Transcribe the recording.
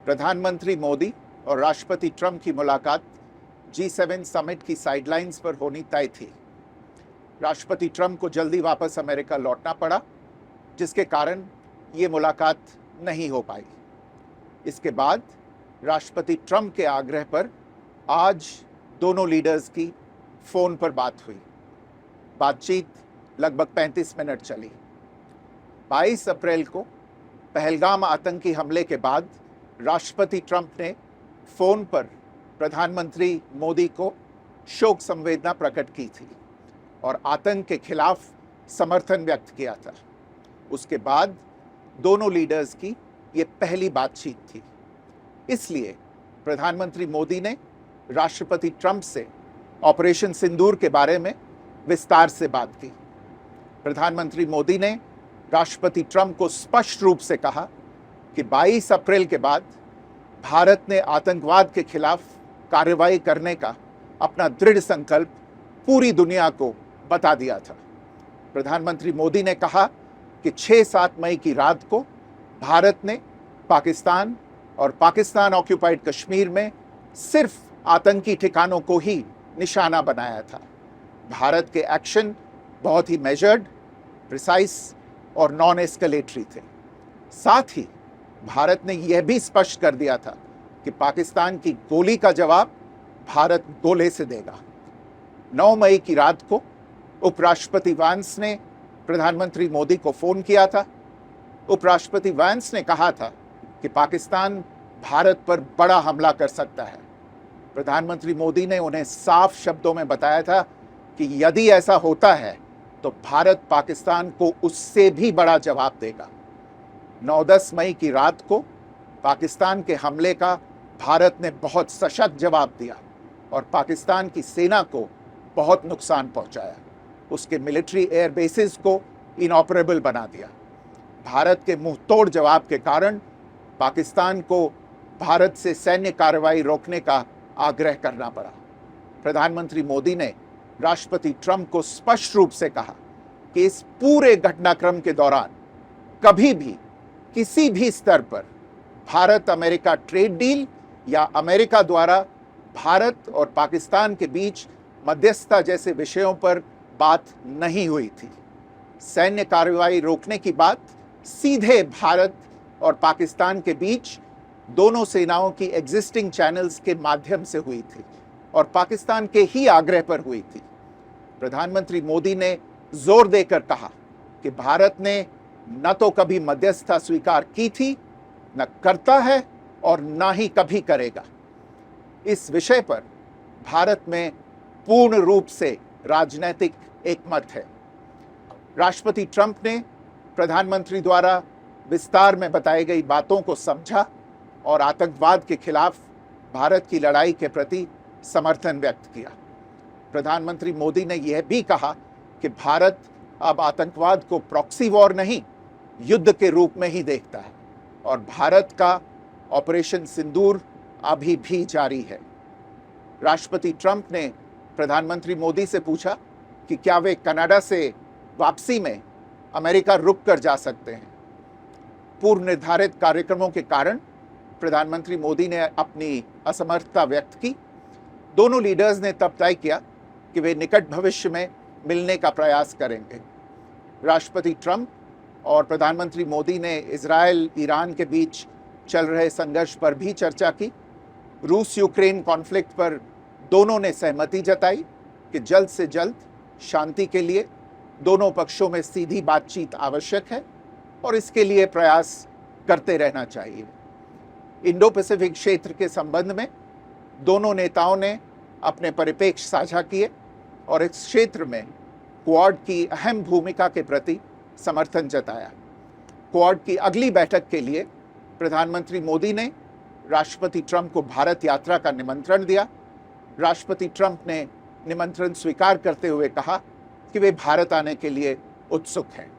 प्रधानमंत्री मोदी और राष्ट्रपति ट्रंप की मुलाकात G7 समिट की साइडलाइंस पर होनी तय थी। राष्ट्रपति ट्रंप को जल्दी वापस अमेरिका लौटना पड़ा, जिसके कारण ये मुलाकात नहीं हो पाई। इसके बाद राष्ट्रपति ट्रंप के आग्रह पर आज दोनों लीडर्स की फ़ोन पर बात हुई। बातचीत लगभग 35 मिनट चली। 22 अप्रैल को पहलगाम आतंकी हमले के बाद राष्ट्रपति ट्रंप ने फ़ोन पर प्रधानमंत्री मोदी को शोक संवेदना प्रकट की थी और आतंक के खिलाफ समर्थन व्यक्त किया था। उसके बाद दोनों लीडर्स की ये पहली बातचीत थी। इसलिए प्रधानमंत्री मोदी ने राष्ट्रपति ट्रंप से ऑपरेशन सिंदूर के बारे में विस्तार से बात की। प्रधानमंत्री मोदी ने राष्ट्रपति ट्रंप को स्पष्ट रूप से कहा कि 22 अप्रैल के बाद भारत ने आतंकवाद के खिलाफ कार्रवाई करने का अपना दृढ़ संकल्प पूरी दुनिया को बता दिया था। प्रधानमंत्री मोदी ने कहा कि 6-7 मई की रात को भारत ने पाकिस्तान और पाकिस्तान ऑक्यूपाइड कश्मीर में सिर्फ आतंकी ठिकानों को ही निशाना बनाया था। भारत के एक्शन बहुत ही मेजर्ड, प्रिसाइज और नॉन एस्केलेटरी थे। साथ ही भारत ने यह भी स्पष्ट कर दिया था कि पाकिस्तान की गोली का जवाब भारत गोले से देगा। 9 मई की रात को उपराष्ट्रपति वैंस ने प्रधानमंत्री मोदी को फ़ोन किया था। उपराष्ट्रपति वैंस ने कहा था कि पाकिस्तान भारत पर बड़ा हमला कर सकता है। प्रधानमंत्री मोदी ने उन्हें साफ शब्दों में बताया था कि यदि ऐसा होता है तो भारत पाकिस्तान को उससे भी बड़ा जवाब देगा। 9-10 मई की रात को पाकिस्तान के हमले का भारत ने बहुत सशक्त जवाब दिया और पाकिस्तान की सेना को बहुत नुकसान पहुंचाया। उसके मिलिट्री एयर बेसिस को इनऑपरेबल बना दिया। भारत के मुंहतोड़ जवाब के कारण पाकिस्तान को भारत से सैन्य कार्रवाई रोकने का आग्रह करना पड़ा। प्रधानमंत्री मोदी ने राष्ट्रपति ट्रंप को स्पष्ट रूप से कहा कि इस पूरे घटनाक्रम के दौरान कभी भी किसी भी स्तर पर भारत अमेरिका ट्रेड डील या अमेरिका द्वारा भारत और पाकिस्तान के बीच मध्यस्थता जैसे विषयों पर बात नहीं हुई थी। सैन्य कार्रवाई रोकने की बात सीधे भारत और पाकिस्तान के बीच दोनों सेनाओं की एग्जिस्टिंग चैनल्स के माध्यम से हुई थी और पाकिस्तान के ही आग्रह पर हुई थी। प्रधानमंत्री मोदी ने जोर देकर कहा कि भारत ने न तो कभी मध्यस्थता स्वीकार की थी, न करता है और न ही कभी करेगा। इस विषय पर भारत में पूर्ण रूप से राजनीतिक एकमत है। राष्ट्रपति ट्रंप ने प्रधानमंत्री द्वारा विस्तार में बताई गई बातों को समझा और आतंकवाद के खिलाफ भारत की लड़ाई के प्रति समर्थन व्यक्त किया। प्रधानमंत्री मोदी ने यह भी कहा कि भारत अब आतंकवाद को प्रॉक्सी वॉर नहीं, युद्ध के रूप में ही देखता है और भारत का ऑपरेशन सिंदूर अभी भी जारी है। राष्ट्रपति ट्रंप ने प्रधानमंत्री मोदी से पूछा कि क्या वे कनाडा से वापसी में अमेरिका रुक कर जा सकते हैं। पूर्व निर्धारित कार्यक्रमों के कारण प्रधानमंत्री मोदी ने अपनी असमर्थता व्यक्त की। दोनों लीडर्स ने तब तय किया कि वे निकट भविष्य में मिलने का प्रयास करेंगे। राष्ट्रपति ट्रंप और प्रधानमंत्री मोदी ने इजरायल ईरान के बीच चल रहे संघर्ष पर भी चर्चा की। रूस यूक्रेन कॉन्फ्लिक्ट पर दोनों ने सहमति जताई कि जल्द से जल्द शांति के लिए दोनों पक्षों में सीधी बातचीत आवश्यक है और इसके लिए प्रयास करते रहना चाहिए। इंडो पैसिफिक क्षेत्र के संबंध में दोनों नेताओं ने अपने परिप्रेक्ष्य साझा किए और इस क्षेत्र में क्वाड की अहम भूमिका के प्रति समर्थन जताया। क्वाड की अगली बैठक के लिए प्रधानमंत्री मोदी ने राष्ट्रपति ट्रंप को भारत यात्रा का निमंत्रण दिया। राष्ट्रपति ट्रंप ने निमंत्रण स्वीकार करते हुए कहा कि वे भारत आने के लिए उत्सुक हैं।